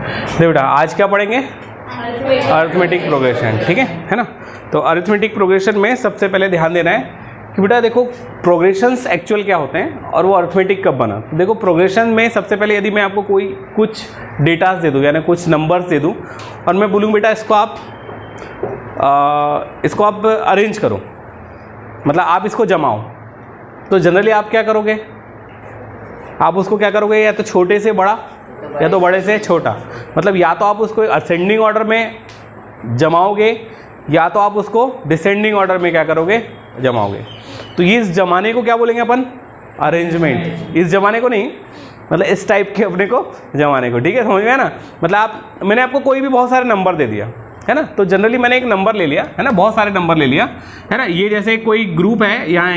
देखो बेटा आज क्या पढ़ेंगे, अरिथमेटिक प्रोग्रेशन, ठीक है ना। तो अरिथमेटिक प्रोग्रेशन में सबसे पहले ध्यान देना है कि बेटा देखो प्रोग्रेशंस एक्चुअल क्या होते हैं और वो अरिथमेटिक कब बना। देखो प्रोग्रेशन में सबसे पहले यदि मैं आपको कोई कुछ डेटास दे दूँ यानी कुछ नंबर्स दे दूँ और मैं बोलूँ बेटा इसको आप अरेंज करो, मतलब आप इसको जमाओ, तो जनरली आप क्या करोगे, आप उसको क्या करोगे, या तो छोटे से बड़ा या तो बड़े से छोटा, मतलब या तो आप उसको असेंडिंग ऑर्डर में जमाओगे या तो आप उसको डिसेंडिंग ऑर्डर में क्या करोगे, जमाओगे। तो ये इस जमाने को क्या बोलेंगे अपन, अरेंजमेंट। इस जमाने को नहीं, मतलब इस टाइप के अपने को जमाने को, ठीक है, समझ में है ना। मतलब मैंने आपको कोई भी बहुत सारे नंबर दे दिया है ना, तो जनरली मैंने एक नंबर ले लिया है ना, बहुत सारे नंबर ले लिया है ना। ये जैसे कोई ग्रुप है या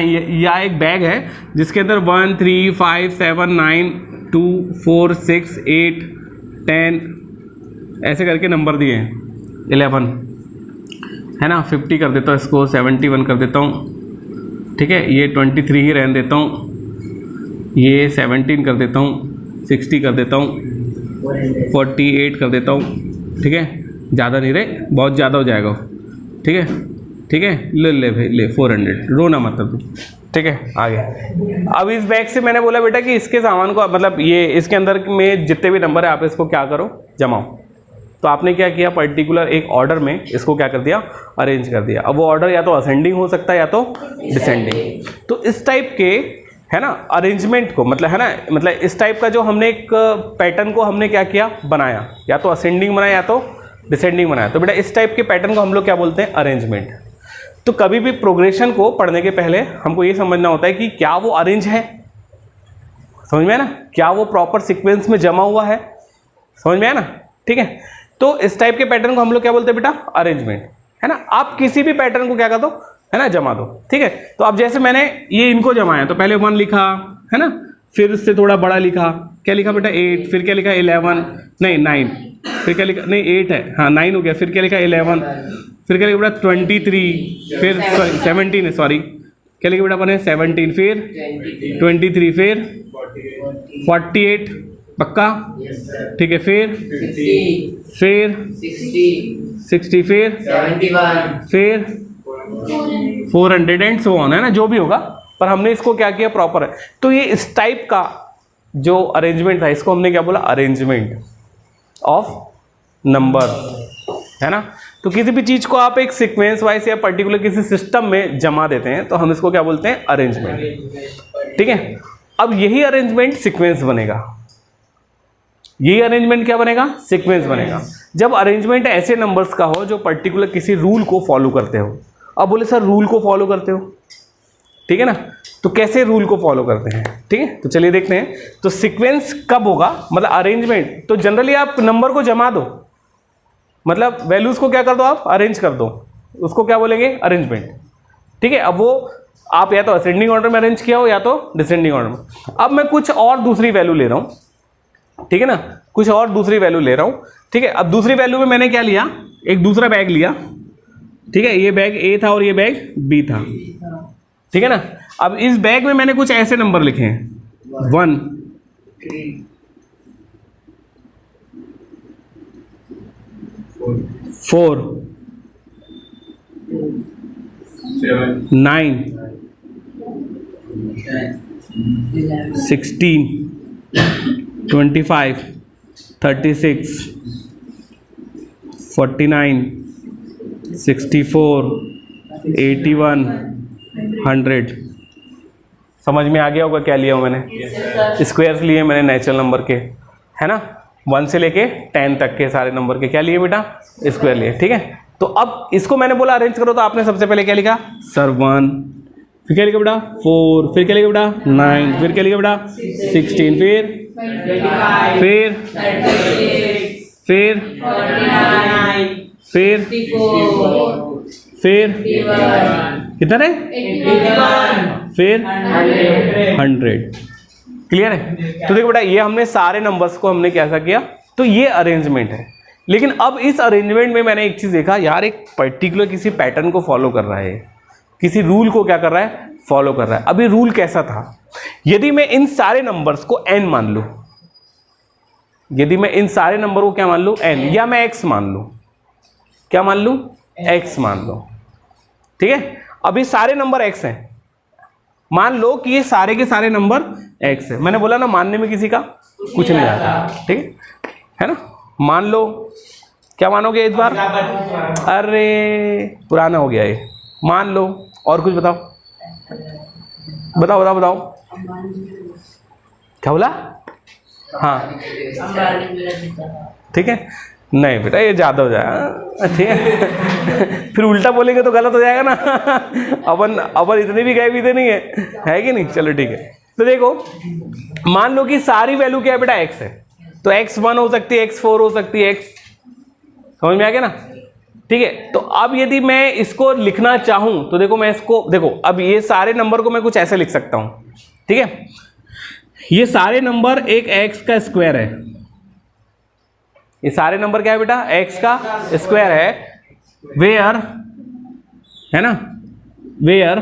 एक बैग है जिसके अंदर 1 3 5 7 9 2 4 6 8 10 ऐसे करके नंबर दिए हैं, 11 है ना। 50 कर देता हूँ इसको, 71 कर देता हूँ, ठीक है। ये 23 ही रहने देता हूँ, ये 17 कर देता हूँ, 60 कर देता हूँ, 48 कर देता हूँ, ठीक है। ज़्यादा नहीं रहे, बहुत ज़्यादा हो जाएगा, ठीक है, ठीक है। ले भाई ले 400, रोना मतलब, ठीक है। आगे अब इस बैग से मैंने बोला बेटा कि इसके सामान को, मतलब ये इसके अंदर में जितने भी नंबर है आप इसको क्या करो, जमाओ। तो आपने क्या किया, पर्टिकुलर एक ऑर्डर में इसको क्या कर दिया, अरेंज कर दिया। अब वो ऑर्डर या तो असेंडिंग हो सकता है या तो डिसेंडिंग। तो इस टाइप के है ना अरेंजमेंट को, मतलब है ना, मतलब इस टाइप का जो हमने एक पैटर्न को हमने क्या किया, बनाया, या तो असेंडिंग बनाया या तो डिसेंडिंग बनाया। तो बेटा इस टाइप के पैटर्न को हम लोग क्या बोलते हैं, अरेंजमेंट। तो कभी भी प्रोग्रेशन को पढ़ने के पहले हमको ये समझना होता है कि क्या वो अरेंज है, समझ में है ना, क्या वो प्रॉपर सीक्वेंस में जमा हुआ है, समझ में है ना, ठीक है। तो इस टाइप के पैटर्न को हम लोग क्या बोलते हैं बेटा, अरेंजमेंट, है ना। आप किसी भी पैटर्न को क्या कर दो, है ना, जमा दो, ठीक है। तो अब जैसे मैंने ये इनको जमाया, तो पहले 1 लिखा है ना, फिर उससे थोड़ा बड़ा लिखा, क्या लिखा बेटा 8, फिर क्या लिखा 11, नहीं 9, फिर क्या लिखा, नहीं 8 है, हाँ 9 हो गया, फिर क्या लिखा 11, फिर क्या लिखा बेटा 23, फिर 17 है, सॉरी क्या लिखा बेटा अपने 17, फिर 23, फिर 48 पक्का, ठीक है, फिर 60, फिर 400 एंड सो ऑन, है ना, जो भी होगा, पर हमने इसको क्या किया, प्रॉपर है। तो ये इस टाइप का जो अरेंजमेंट था इसको हमने क्या बोला, अरेंजमेंट ऑफ नंबर, है ना। तो किसी भी चीज को आप एक सीक्वेंस वाइज या पर्टिकुलर किसी सिस्टम में जमा देते हैं तो हम इसको क्या बोलते हैं, अरेंजमेंट, ठीक है। अब यही अरेंजमेंट सीक्वेंस बनेगा, यही अरेंजमेंट क्या बनेगा, सीक्वेंस बनेगा, जब अरेंजमेंट ऐसे नंबर्स का हो जो पर्टिकुलर किसी रूल को फॉलो करते हो। अब बोले सर रूल को फॉलो करते हो, ठीक है ना, तो कैसे रूल को फॉलो करते हैं, ठीक है। तो चलिए देखते हैं। तो सीक्वेंस कब होगा, मतलब अरेंजमेंट, तो जनरली आप नंबर को जमा दो, मतलब वैल्यूज को क्या कर दो, आप अरेंज कर दो, उसको क्या बोलेंगे, अरेंजमेंट, ठीक है। अब वो आप या तो असेंडिंग ऑर्डर में अरेंज किया हो या तो डिसेंडिंग ऑर्डर में। अब मैं कुछ और दूसरी वैल्यू ले रहा हूं, ठीक है ना, कुछ और दूसरी वैल्यू ले रहा हूं, ठीक है। अब दूसरी वैल्यू में मैंने क्या लिया, एक दूसरा बैग लिया, ठीक है, ये बैग ए था और ये बैग बी था, ठीक है ना। अब इस बैग में मैंने कुछ ऐसे नंबर लिखे हैं, 1 4 9 16 25 36 49 64 81 100। समझ में आ गया होगा क्या लिया हूँ मैंने, स्क्वायर्स लिए मैंने नेचुरल नंबर के, है ना, 1 से लेके 10 तक के सारे नंबर के क्या लिए बेटा, स्क्वायर लिए, ठीक है। तो अब इसको मैंने बोला अरेंज करो, तो आपने सबसे पहले क्या लिखा, सर 1, फिर क्या लिखा बेटा 4, फिर क्या लिखा बेटा 9, फिर क्या लिखा बेटा 16, फिर कितना है, फिर 100। क्लियर है। तो देखो बेटा ये हमने सारे नंबर्स को हमने कैसा किया, तो ये अरेंजमेंट है। लेकिन अब इस अरेंजमेंट में मैंने एक चीज देखा, यार एक पर्टिकुलर किसी पैटर्न को फॉलो कर रहा है, किसी रूल को क्या कर रहा है, फॉलो कर रहा है। अभी रूल कैसा था, यदि मैं इन सारे नंबर्स को n मान लूं, यदि मैं इन सारे नंबर को क्या मान लूँ n, या मैं x मान लूँ, क्या मान लूँ x मान लो, ठीक है। अब ये सारे नंबर x हैं, मान लो कि ये सारे के सारे नंबर x है। मैंने बोला ना मानने में किसी का कुछ नहीं आता, ठीक है ना। मान लो, क्या मानोगे इस बार, अरे पुराना हो गया ये, मान लो। और कुछ बताओ बताओ बताओ बताओ, क्या बोला, हाँ ठीक है, नहीं बेटा ये ज़्यादा हो जाएगा, ठीक है फिर उल्टा बोलेंगे तो गलत हो जाएगा ना अपन इतने भी गए भी थे नहीं है कि नहीं। चलो ठीक है, तो देखो मान लो कि सारी वैल्यू क्या है बेटा x है, तो x1 हो सकती है, x4 हो सकती है, x, समझ में आ गया ना, ठीक है। तो अब यदि मैं इसको लिखना चाहूं तो देखो मैं इसको, देखो अब ये सारे नंबर को मैं कुछ ऐसे लिख सकता हूं, ठीक है। ये सारे नंबर एक x का स्क्वायर है, ये सारे नंबर क्या है बेटा x का स्क्वायर है, वेयर, है ना, वेयर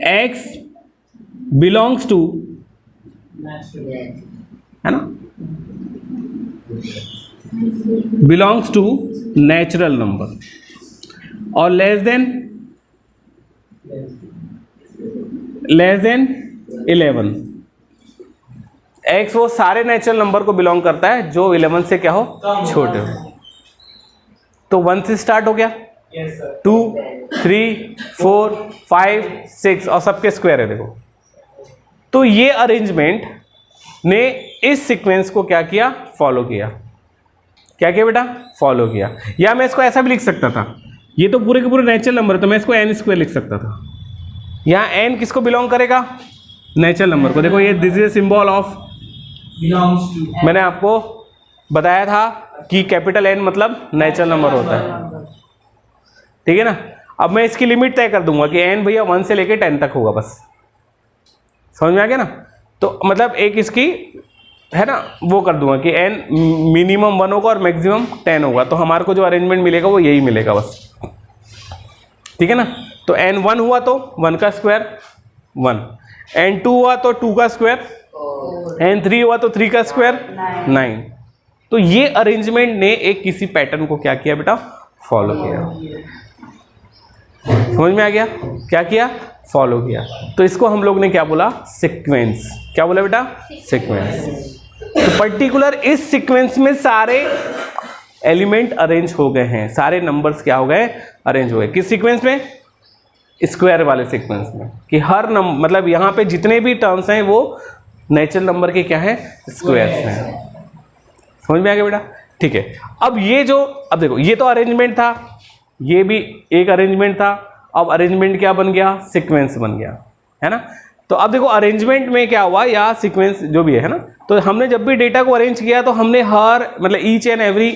x बिलोंग्स टू, है ना, बिलोंग्स टू नेचुरल नंबर और लेस देन 11। x वो सारे नेचुरल नंबर को बिलोंग करता है जो 11 से क्या हो, छोटे हो। तो 1 से स्टार्ट हो गया, 2 3 4 5 6 और सबके स्क्वायर है देखो। तो ये अरेंजमेंट ने इस सीक्वेंस को क्या किया, फॉलो किया। क्या किया बेटा, फॉलो किया। या मैं इसको ऐसा भी लिख सकता था, ये तो पूरे के पूरे नेचुरल नंबर है तो मैं इसको n स्क्वायर लिख सकता था। यहाँ n किसको बिलोंग करेगा, नेचुरल नंबर को। देखो ये this is symbol of belongs to, मैंने आपको बताया था कि कैपिटल N मतलब नेचुरल नंबर होता है, ठीक है ना। अब मैं इसकी लिमिट तय कर दूंगा कि n भैया 1 से लेके 10 तक होगा, बस समझ में आ गया ना। तो मतलब एक इसकी है ना वो कर दूंगा कि n मिनिमम 1 होगा और मैक्सिमम 10 होगा, तो हमारे को जो अरेंजमेंट मिलेगा वो यही मिलेगा बस, ठीक है ना। तो n 1 हुआ तो 1 का स्क्वायर 1, n 2 हुआ तो 2 का स्क्वायर, n 3 हुआ तो 3 का स्क्वायर 9। तो ये अरेंजमेंट ने एक किसी पैटर्न को क्या किया बेटा, फॉलो किया। समझ में आ गया, क्या किया, फॉलो किया। तो इसको हम लोग ने क्या बोला, सीक्वेंस। क्या बोला बेटा, सीक्वेंस। तो पर्टिकुलर इस सीक्वेंस में सारे एलिमेंट अरेंज हो गए हैं, सारे नंबर्स क्या हो गए, अरेंज हो गए। किस सीक्वेंस में, स्क्वायर वाले सीक्वेंस में, कि हर नंबर मतलब यहाँ पे जितने भी टर्म्स हैं वो नेचुरल नंबर के क्या है, स्क्वायर्स हैं। समझ में आ गया बेटा, ठीक है। अब ये जो, अब देखो ये तो अरेंजमेंट था, ये भी एक अरेंजमेंट था। अब अरेंजमेंट क्या बन गया, सीक्वेंस बन गया, है ना। तो अब देखो अरेंजमेंट में क्या हुआ, या सीक्वेंस जो भी है ना, तो हमने जब भी डेटा को अरेंज किया तो हमने हर मतलब ईच एंड एवरी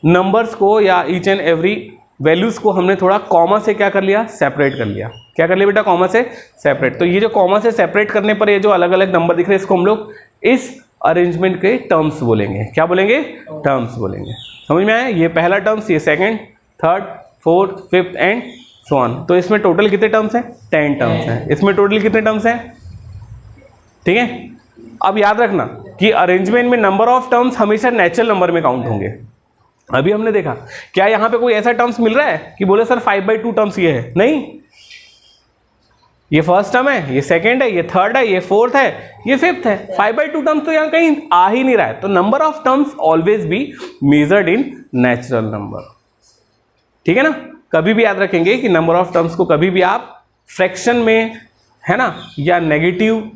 नंबर्स को या ईच एंड एवरी वैल्यूज को हमने थोड़ा कॉमा से क्या कर लिया, सेपरेट कर लिया। क्या कर लिया बेटा, कॉमा से सेपरेट। तो ये जो कॉमा से सेपरेट करने पर ये जो अलग अलग नंबर दिख रहे हैं इसको हम लोग इस अरेंजमेंट के टर्म्स बोलेंगे। क्या बोलेंगे, टर्म्स बोलेंगे। समझ में आया, ये पहला टर्म्स, ये second, third, fourth, fifth and so on. तो इसमें टोटल कितने टर्म्स हैं, 10 टर्म्स हैं। इसमें टोटल कितने टर्म्स हैं, ठीक है। अब याद रखना कि अरेंजमेंट में नंबर ऑफ टर्म्स हमेशा नेचुरल नंबर में काउंट होंगे। अभी हमने देखा, क्या यहाँ पे कोई ऐसा टर्म्स मिल रहा है कि बोले सर 5/2 टर्म्स ये है, नहीं। ये फर्स्ट टर्म है, ये सेकंड है, ये थर्ड है, ये फोर्थ है, ये फिफ्थ है। 5/2 टर्म्स तो यहाँ कहीं आ ही नहीं रहा है। तो number of terms always be measured in natural number, ठीक है ना। कभी भी याद रखेंगे कि नंबर ऑफ टर्म्स को कभी भी आप फ्रैक्शन में, है ना, या नेगेटिव,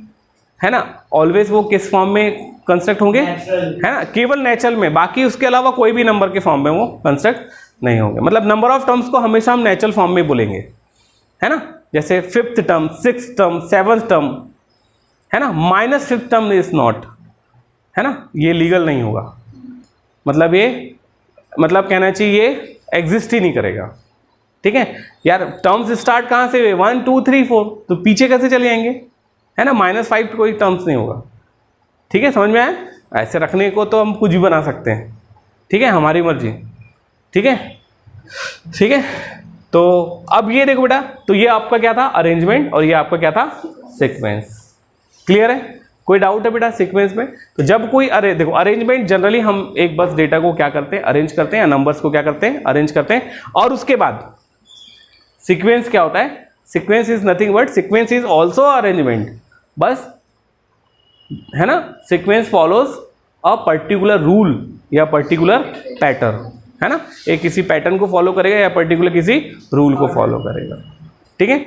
है ना, ऑलवेज वो किस फॉर्म में कंस्ट्रक्ट होंगे, है ना, केवल नेचुरल में। बाकी उसके अलावा कोई भी नंबर के फॉर्म में वो कंस्ट्रक्ट नहीं होंगे। मतलब नंबर ऑफ टर्म्स को हमेशा हम नेचुरल फॉर्म में बोलेंगे, है ना। जैसे 5th term, 6th term, 7th term, है ना, -5th टर्म इज नॉट, है ना, ये लीगल नहीं होगा। मतलब ये मतलब कहना चाहिए ये एग्जिस्ट ही नहीं करेगा, ठीक है यार। टर्म्स स्टार्ट कहाँ से हुए, 1 2 3 4, तो पीछे कैसे चले जाएंगे, है ना। -5 कोई टर्म्स नहीं होगा, ठीक है। समझ में आया, ऐसे रखने को तो हम कुछ भी बना सकते हैं, ठीक है, हमारी मर्जी, ठीक है, ठीक है। तो अब ये देखो बेटा, तो ये आपका क्या था, अरेंजमेंट, और ये आपका क्या था, सीक्वेंस। क्लियर है। कोई डाउट है बेटा सीक्वेंस में? तो जब कोई देखो अरेंजमेंट जनरली हम एक बस डेटा को क्या करते हैं, अरेंज करते हैं, या नंबर्स को क्या करते हैं, अरेंज करते हैं, और उसके बाद सीक्वेंस क्या होता है? Sequence is nothing but sequence is also arrangement, बस, है ना। Sequence follows a particular rule या पर्टिकुलर पैटर्न, है ना। एक किसी पैटर्न को फॉलो करेगा या पर्टिकुलर किसी रूल को फॉलो करेगा, ठीक है।